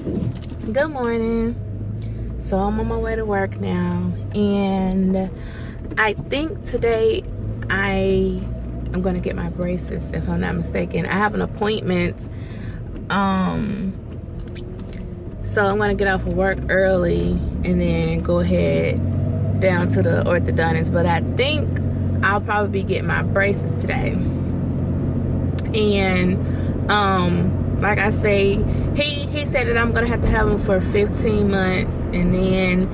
Good morning. So I'm on my way to work now, and I think today I'm gonna get my braces, if I'm not mistaken. I have an appointment, so I'm gonna get off of work early and then go ahead down to the orthodontist. But I think I'll probably be getting my braces today. And like I say, he said that I'm gonna have to have them for 15 months, and then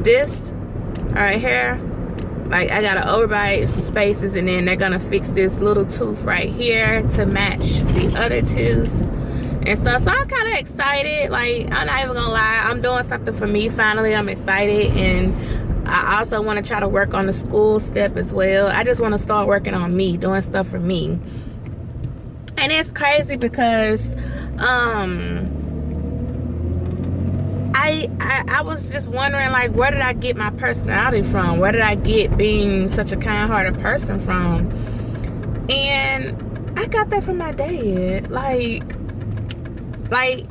this right here, like I gotta overbite some spaces, and then they're gonna fix this little tooth right here to match the other tooth and stuff. So I'm kind of excited. Like, I'm not even gonna lie, I'm doing something for me finally. I'm excited, and I also want to try to work on the school step as well. I just want to start working on me, doing stuff for me. And it's crazy because I was just wondering, like, where did I get my personality from? Where did I get being such a kind-hearted person from? And I got that from my dad. Like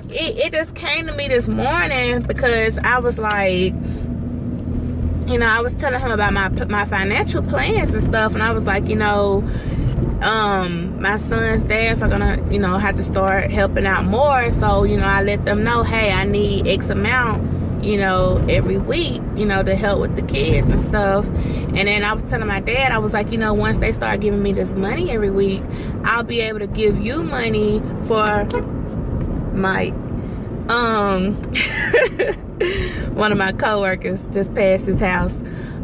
it just came to me this morning because I was like, you know, I was telling him about my financial plans and stuff, and I was like, you know, my son's dads are gonna, you know, have to start helping out more. So, you know, I let them know, hey, I need X amount, you know, every week, you know, to help with the kids and stuff. And then I was telling my dad, I was like, you know, once they start giving me this money every week, I'll be able to give you money for my one of my coworkers just passed his house.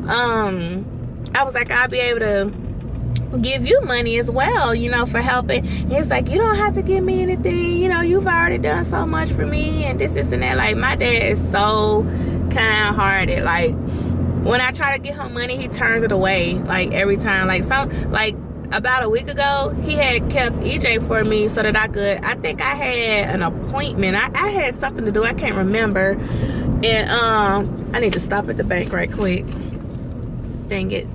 I was like, I'll be able to give you money as well, you know, for helping. He's like, you don't have to give me anything, you know, you've already done so much for me, and this and that. Like, my dad is so kind-hearted. Like, when I try to get him money, he turns it away, like, every time. Like, about a week ago, he had kept EJ for me so that I think I had an appointment. I had something to do, I can't remember. And I need to stop at the bank right quick. Dang it.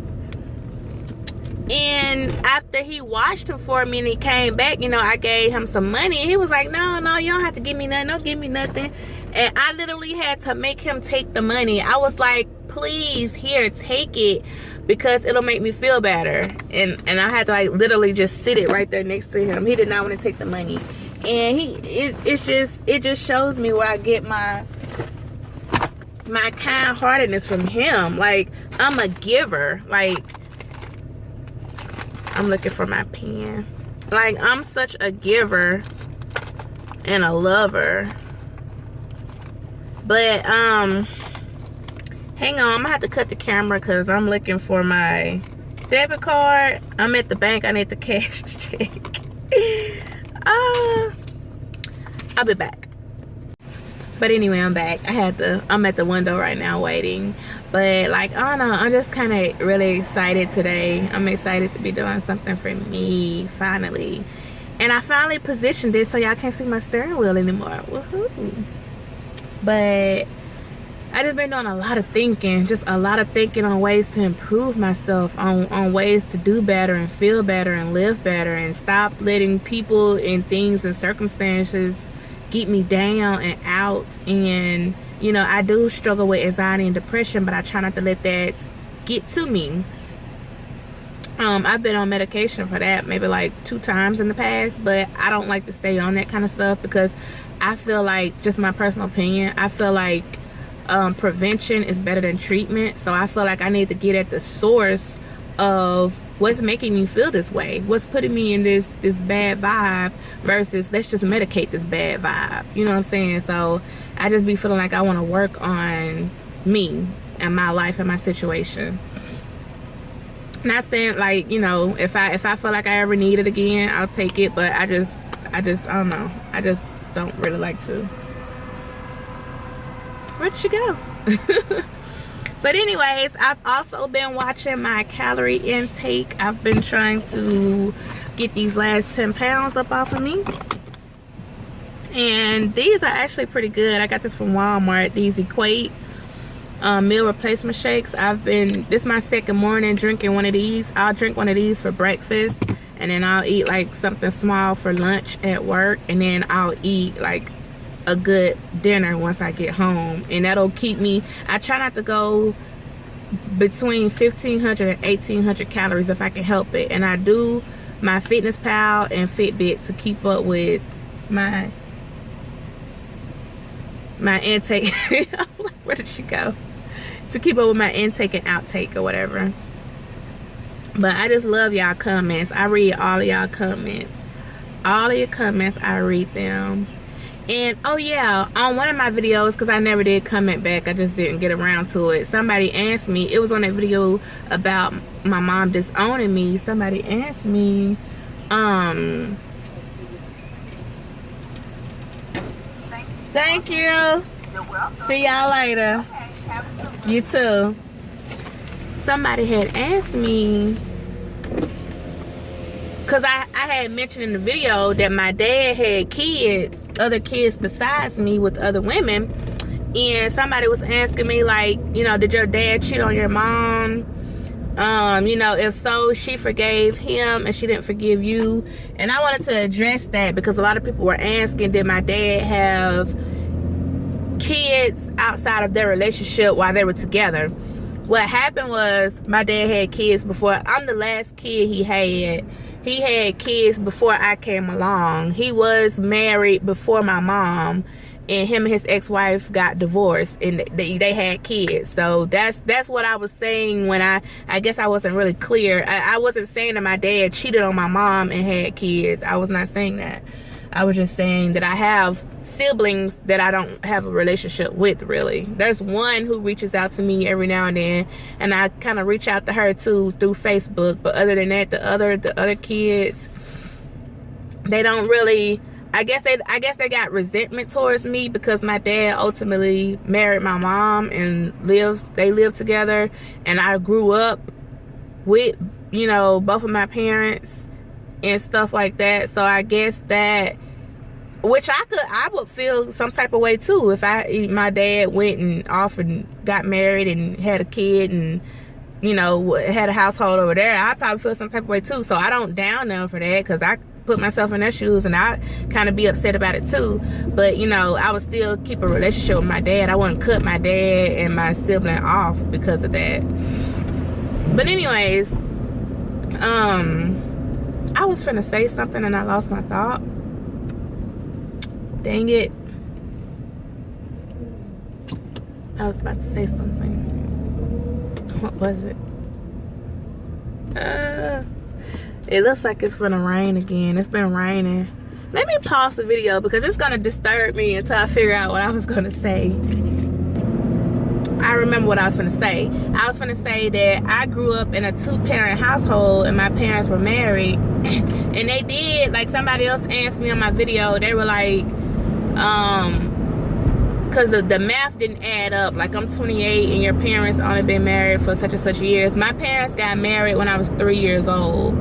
And after he washed him for me and he came back, you know, I gave him some money. And he was like, no, you don't have to give me nothing. Don't give me nothing. And I literally had to make him take the money. I was like, please, here, take it, because it'll make me feel better. And I had to, like, literally just sit it right there next to him. He did not want to take the money. And it just shows me where I get my kind-heartedness from him. Like, I'm a giver. Like, I'm looking for my pen. Like, I'm such a giver and a lover. But hang on, I'm gonna have to cut the camera because I'm looking for my debit card. I'm at the bank, I need the cash check. I'll be back. But anyway, I'm back. I'm at the window right now waiting. But, like, I don't know, I'm just kind of really excited today. I'm excited to be doing something for me, finally. And I finally positioned it so y'all can't see my steering wheel anymore. Woohoo. But I just been doing a lot of thinking. Just a lot of thinking on ways to improve myself. On ways to do better and feel better and live better. And stop letting people and things and circumstances get me down and out. And, you know, I do struggle with anxiety and depression, but I try not to let that get to me. I've been on medication for that maybe like 2 times in the past, but I don't like to stay on that kind of stuff because I feel like, just my personal opinion, I feel like prevention is better than treatment. So I feel like I need to get at the source of what's making me feel this way, what's putting me in this bad vibe, versus let's just medicate this bad vibe, you know what I'm saying? So I just be feeling like I want to work on me and my life and my situation. Not saying, like, you know, if I feel like I ever need it again, I'll take it, but I just I don't know, I just don't really like to. Where'd she go? But anyways, I've also been watching my calorie intake. I've been trying to get these last 10 pounds up off of me. And these are actually pretty good. I got this from Walmart. These Equate meal replacement shakes. This is my second morning drinking one of these. I'll drink one of these for breakfast, and then I'll eat like something small for lunch at work, and then I'll eat like a good dinner once I get home, and that'll keep me, I try not to go between 1,500 and 1,800 calories if I can help it. And I do my FitnessPal and Fitbit to keep up with my intake. Where did she go? To keep up with my intake and outtake or whatever. But I just love y'all comments. I read all of y'all comments. All of your comments, I read them. And oh yeah, on one of my videos, because I never did comment back, I just didn't get around to it, somebody asked me, it was on that video about my mom disowning me, somebody asked me, thank you. See y'all later. You too. Somebody had asked me, because I had mentioned in the video that my dad had kids, other kids besides me, with other women. And somebody was asking me, like, you know, did your dad cheat on your mom? You know, if so, she forgave him and she didn't forgive you. And I wanted to address that because a lot of people were asking, did my dad have kids outside of their relationship while they were together? What happened was, my dad had kids before. I'm the last kid he had. He had kids before I came along. He was married before my mom, and him and his ex-wife got divorced, and they had kids. So that's what I was saying when I guess I wasn't really clear. I wasn't saying that my dad cheated on my mom and had kids. I was not saying that. I was just saying that I have siblings that I don't have a relationship with, really. There's one who reaches out to me every now and then, and I kind of reach out to her too through Facebook. But other than that, the other kids, they don't really, I guess they got resentment towards me because my dad ultimately married my mom and they lived together, and I grew up with, you know, both of my parents and stuff like that. So I guess that, which I would feel some type of way too if my dad went and off and got married and had a kid and, you know, had a household over there. I'd probably feel some type of way too. So I don't down them for that, because I put myself in their shoes and I kind of be upset about it too. But, you know, I would still keep a relationship with my dad. I wouldn't cut my dad and my sibling off because of that. But anyways, I was finna say something and I lost my thought. Dang it. I was about to say something. What was it? It looks like it's gonna rain again. It's been raining. Let me pause the video because it's gonna disturb me until I figure out what I was gonna say. I remember what I was gonna say. I was gonna say that I grew up in a 2-parent household and my parents were married. And they did, like, somebody else asked me on my video, they were like, because the math didn't add up. Like, I'm 28 and your parents only been married for such and such years. My parents got married when I was 3 years old.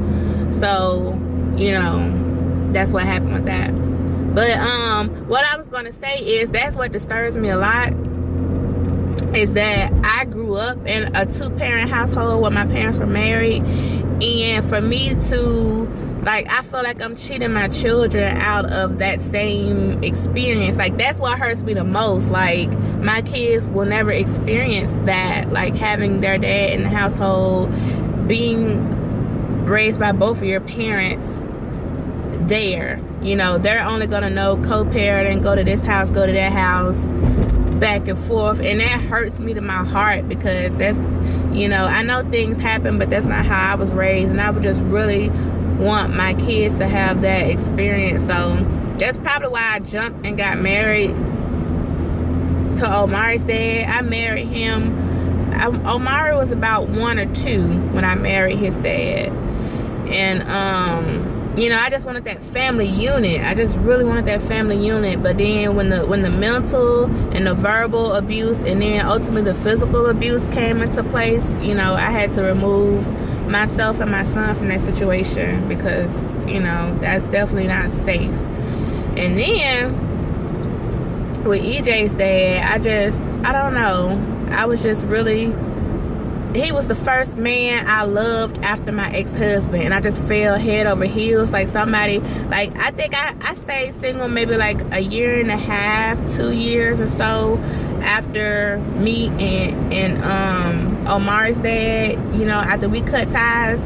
So, you know, that's what happened with that. But what I was gonna say is, that's what disturbs me a lot, is that I grew up in a 2-parent household where my parents were married. And for me to, like, I feel like I'm cheating my children out of that same experience. Like, that's what hurts me the most. Like, my kids will never experience that, like, having their dad in the household, being raised by both of your parents there. You know, they're only gonna know co-parenting, go to this house, go to that house, back and forth. And that hurts me to my heart, because that's, you know, I know things happen, but that's not how I was raised. And I would just really want my kids to have that experience. So that's probably why I jumped and got married to Omari's dad. I married him, Omari was about 1 or 2 when I married his dad. And you know, I just wanted that family unit. I just really wanted that family unit. But then when the mental and the verbal abuse, and then ultimately the physical abuse came into place, you know, I had to remove myself and my son from that situation, because, you know, that's definitely not safe. And then with EJ's dad, I don't know, I was just really he was the first man I loved after my ex-husband, and I just fell head over heels. Like somebody, like I think I stayed single maybe like a year and a half, 2 years or so after me and Omari's dad, you know, after we cut ties.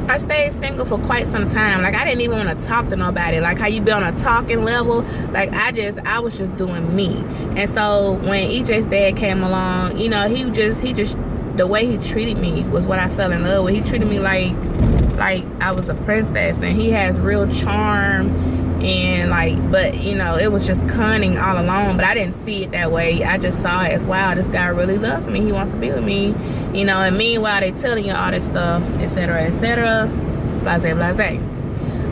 I stayed single for quite some time. Like I didn't even want to talk to nobody. Like how you be on a talking level. Like I was just doing me. And so when EJ's dad came along, you know, he just the way he treated me was what I fell in love with. He treated me like I was a princess, and he has real charm, and like, but you know, it was just cunning all along. But I didn't see it that way. I just saw it as, wow, this guy really loves me, he wants to be with me, you know. And meanwhile they telling you all this stuff, etc., blase blase.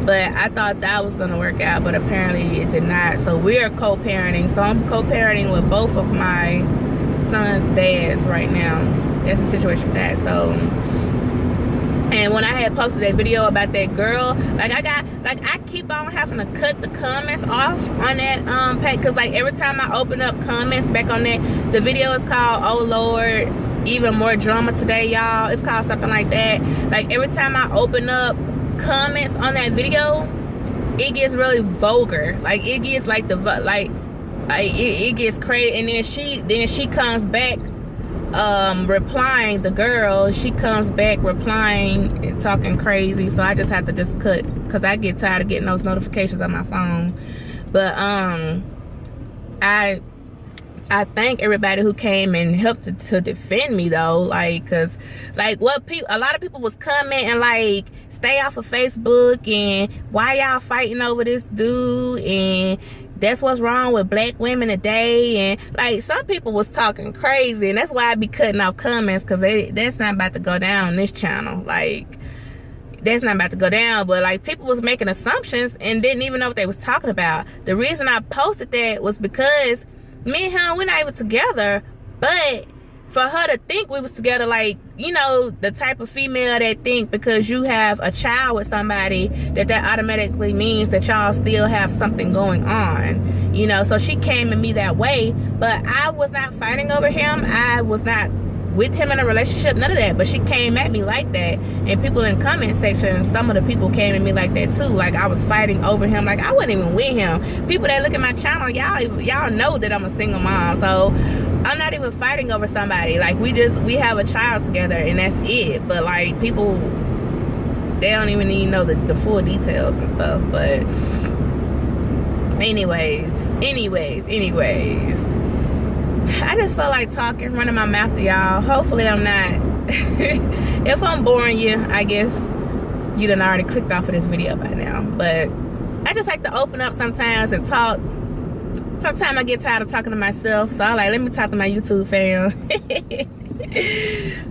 But I thought that was gonna work out, but apparently it did not. So we're co-parenting. So I'm co-parenting with both of my son's dads right now. That's the situation with that. So, and when I had posted that video about that girl, like I keep on having to cut the comments off on that page, because like every time I open up comments back on that, the video is called "Oh Lord, Even More Drama Today, Y'all." It's called something like that. Like every time I open up comments on that video, it gets really vulgar. Like it gets like it gets crazy. And then she comes back replying, the girl, she comes back replying and talking crazy. So I just have to just cut, because I get tired of getting those notifications on my phone. But I thank everybody who came and helped to defend me though. Like, cause like a lot of people was commenting like, stay off of Facebook, and why y'all fighting over this dude, and that's what's wrong with black women today. And like some people was talking crazy, and that's why I be cutting off comments, because that's not about to go down on this channel. Like that's not about to go down. But like people was making assumptions and didn't even know what they was talking about. The reason I posted that was because me and him, we're not even together, but for her to think we was together, like, you know, the type of female that think because you have a child with somebody that automatically means that y'all still have something going on, you know. So she came at me that way, but I was not fighting over him. I was not with him in a relationship, none of that. But she came at me like that, and people in the comment section, some of the people came at me like that too. Like I was fighting over him. Like I wasn't even with him. People that look at my channel, y'all know that I'm a single mom, so I'm not even fighting over somebody. Like we have a child together, and that's it. But like people, they don't even need to know the full details and stuff. But anyways, I just felt like talking, running my mouth to y'all. Hopefully I'm not. If I'm boring you, I guess you done already clicked off of this video by now. But I just like to open up sometimes and talk. Sometimes I get tired of talking to myself, so I like, let me talk to my YouTube fam.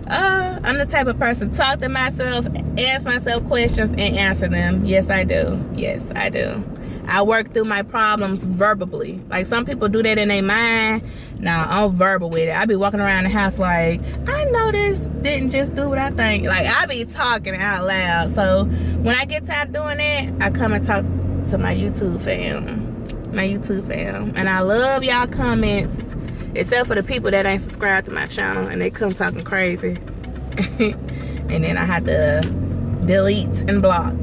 I'm the type of person, talk to myself, ask myself questions, and answer them. Yes, I do. Yes, I do. I work through my problems verbally. Like some people do that in their mind. Nah, I'm verbal with it. I be walking around the house like, I know this didn't just do what I think. Like I be talking out loud. So when I get tired of doing that, I come and talk to my YouTube fam. And I love y'all comments, except for the people that ain't subscribed to my channel and they come talking crazy. And then I had to delete and block.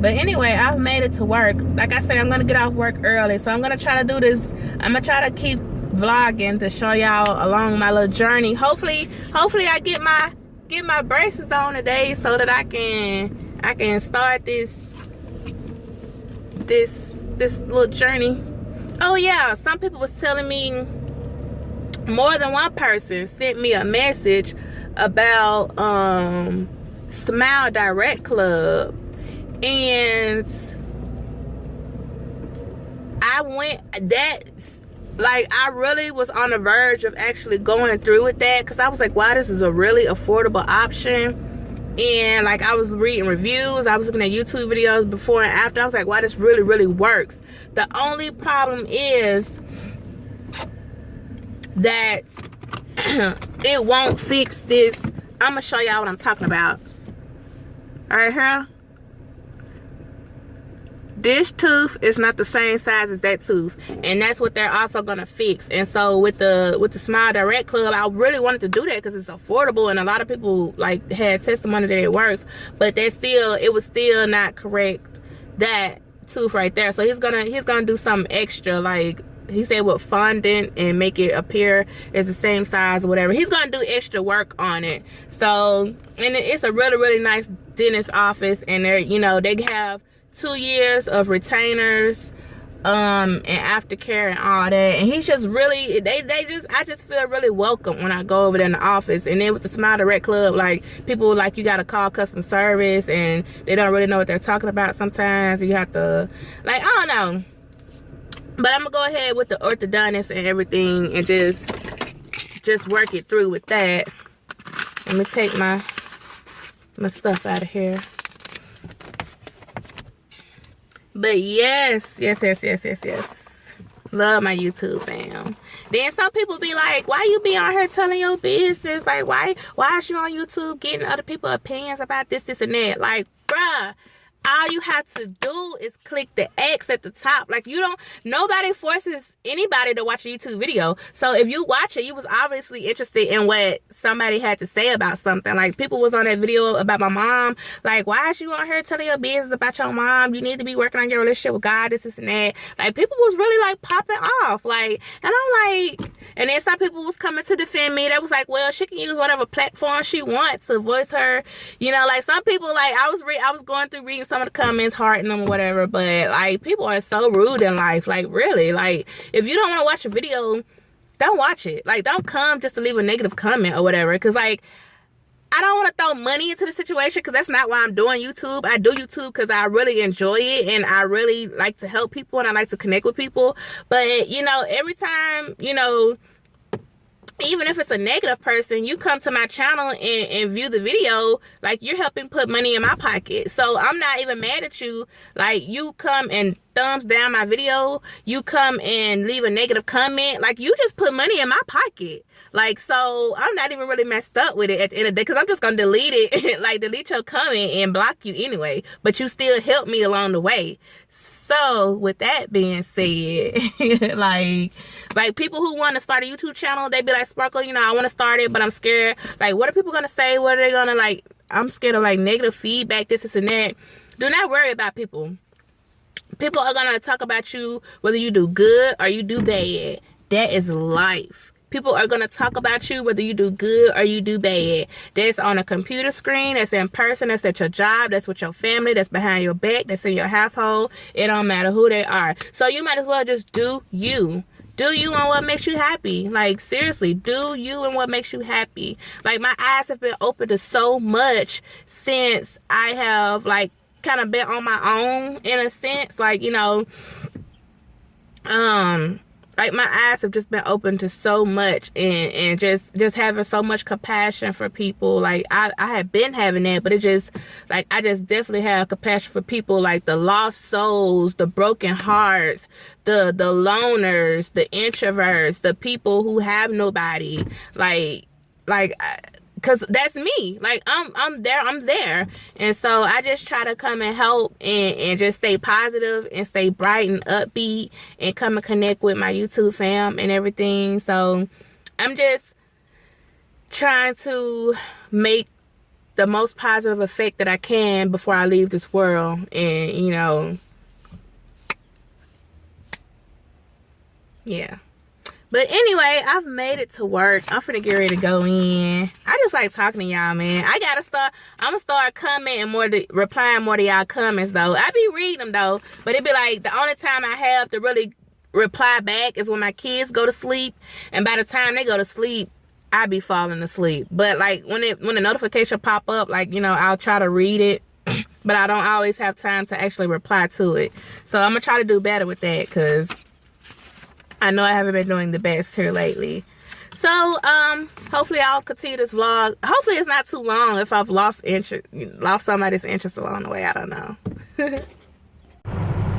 But anyway, I've made it to work. Like I said, I'm gonna get off work early, so I'm gonna try to do this. I'm gonna try to keep vlogging to show y'all along my little journey. Hopefully I get my braces on today so that I can start this little journey. Oh yeah, some people was telling me, more than one person sent me a message about Smile Direct Club, and I really was on the verge of actually going through with that, because I was like, wow, this is a really affordable option. And like I was reading reviews, I was looking at YouTube videos before and after. I was like, wow, this really works. The only problem is that it won't fix this. I'm gonna show y'all what I'm talking about. All right, here. this tooth is not the same size as that tooth, and that's what they're also gonna fix. And so with the Smile Direct Club, I really wanted to do that because it's affordable, and a lot of people like had testimony that it works, but it was still not correct, that tooth right there. So he's gonna do something extra, like he said, with fondant, and make it appear as the same size or whatever. He's gonna do extra work on it. So, and it's a really, really nice dentist office, and they're, you know, they have 2 years of retainers and aftercare and all that. And he's just really, I just feel really welcome when I go over there in the office. And then with the Smile Direct Club, like, people, like, you gotta call customer service and they don't really know what they're talking about sometimes. You have to, like, I don't know. But I'm gonna go ahead with the orthodontist and everything and just work it through with that. Let me take my stuff out of here. But yes. Love my YouTube fam. Then some people be like, why you be on here telling your business? Like, why is you on YouTube getting other people's opinions about this, and that? Like, bruh, all you have to do is click the X at the top. Like, nobody forces anybody to watch a YouTube video. So if you watch it, you was obviously interested in what somebody had to say about something. Like, people was on that video about my mom. Like, why is you on here telling your business about your mom? You need to be working on your relationship with God, this and that. Like, people was really, like, popping off. Like, and I'm like, and then some people was coming to defend me. That was like, well, she can use whatever platform she wants to voice her, you know, like, some people, like, I was going through reading some of the comments, hearting them or whatever, but, like, people are so rude in life. Like, really, like, if you don't want to watch a video, don't watch it. Like, don't come just to leave a negative comment or whatever, because, like, I don't want to throw money into the situation, because that's not why I'm doing YouTube. I do YouTube because I really enjoy it, and I really like to help people, and I like to connect with people. But, you know, every time, you know, even if it's a negative person, you come to my channel and view the video, like, you're helping put money in my pocket. So I'm not even mad at you. Like, you come and thumbs down my video, you come and leave a negative comment, like, you just put money in my pocket. Like, so I'm not even really messed up with it at the end of the day, because I'm just gonna delete it, like, delete your comment and block you anyway, but you still help me along the way. So with that being said, like people who want to start a YouTube channel, they be like, Sparkle, you know, I want to start it, but I'm scared. Like, what are people gonna say? What are they gonna, like, I'm scared of, like, negative feedback, this and that. Do not worry about people. People are gonna talk about you whether you do good or you do bad. That is life. People are going to talk about you whether you do good or you do bad. That's on a computer screen, that's in person, that's at your job, that's with your family, that's behind your back, that's in your household. It don't matter who they are. So you might as well just do you. Do you and what makes you happy. Like, seriously, do you and what makes you happy. Like, my eyes have been open to so much since I have, like, kind of been on my own, in a sense. Like, you know, like, my eyes have just been open to so much, and just having so much compassion for people. Like, I have been having that, but it just, like, I just definitely have compassion for people, like the lost souls, the broken hearts, the loners, the introverts, the people who have nobody. Like, because that's me. Like, I'm there. And so I just try to come and help and just stay positive and stay bright and upbeat and come and connect with my YouTube fam and everything. So I'm just trying to make the most positive effect that I can before I leave this world. And, you know, yeah. But anyway, I've made it to work. I'm finna get ready to go in. I just like talking to y'all, man. I'm gonna start commenting more, replying more to y'all comments, though. I be reading them, though. But it be like, the only time I have to really reply back is when my kids go to sleep. And by the time they go to sleep, I be falling asleep. But, like, when the notification pop up, like, you know, I'll try to read it. But I don't always have time to actually reply to it. So I'm gonna try to do better with that, because I know I haven't been doing the best here lately. So, hopefully I'll continue this vlog. Hopefully it's not too long if I've lost somebody's interest along the way. I don't know.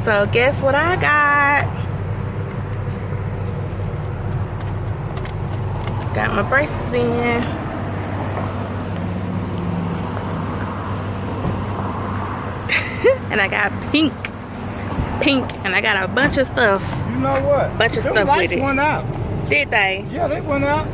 So, guess what I got? Got my braces in. And I got pink pink, and I got a bunch of stuff. You know what? Bunch of stuff with it. Went out. Did they? Yeah, they went out.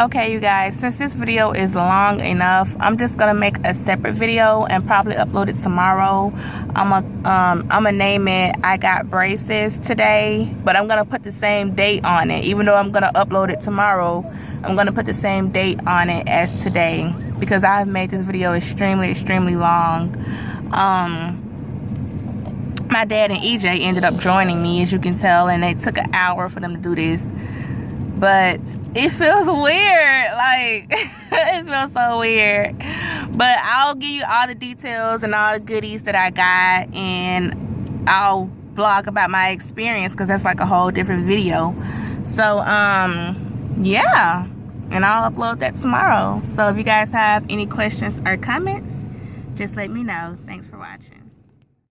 Okay, you guys, since this video is long enough, I'm just gonna make a separate video and probably upload it tomorrow. I'ma name it I Got Braces Today, but I'm gonna put the same date on it. Even though I'm gonna upload it tomorrow, I'm gonna put the same date on it as today because I've made this video extremely long. My dad and EJ ended up joining me, as you can tell, and it took an hour for them to do this. But it feels weird, like it feels so weird. But I'll give you all the details and all the goodies that I got, and I'll vlog about my experience because that's like a whole different video. So yeah, and I'll upload that tomorrow. So if you guys have any questions or comments, just let me know. Thanks for watching.